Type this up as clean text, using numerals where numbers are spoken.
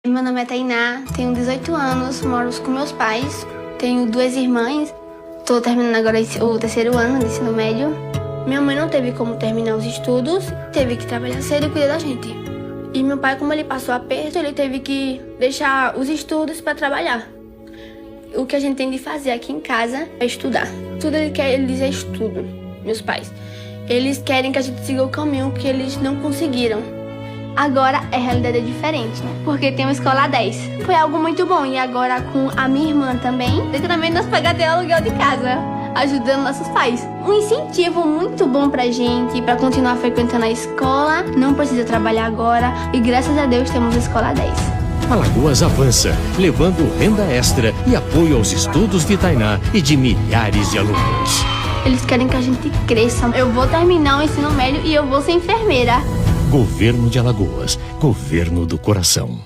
Meu nome é Tainá, tenho 18 anos, moro com meus pais, tenho 2 irmãs, estou terminando agora o 3º ano de ensino médio. Minha mãe não teve como terminar os estudos, teve que trabalhar cedo e cuidar da gente. E meu pai, como ele passou aperto, ele teve que deixar os estudos para trabalhar. O que a gente tem de fazer aqui em casa é estudar. Tudo eles é estudo, meus pais. Eles querem que a gente siga o caminho que eles não conseguiram. Agora a realidade é diferente, né? Porque tem uma escola 10. Foi algo muito bom. E agora com a minha irmã também, literalmente nós pagamos até o aluguel de casa, ajudando nossos pais. Um incentivo muito bom pra gente, pra continuar frequentando a escola. Não precisa trabalhar agora e graças a Deus temos a escola 10. Alagoas avança, levando renda extra e apoio aos estudos de Tainá e de milhares de alunos. Eles querem que a gente cresça. Eu vou terminar o ensino médio e eu vou ser enfermeira. Governo de Alagoas, governo do coração.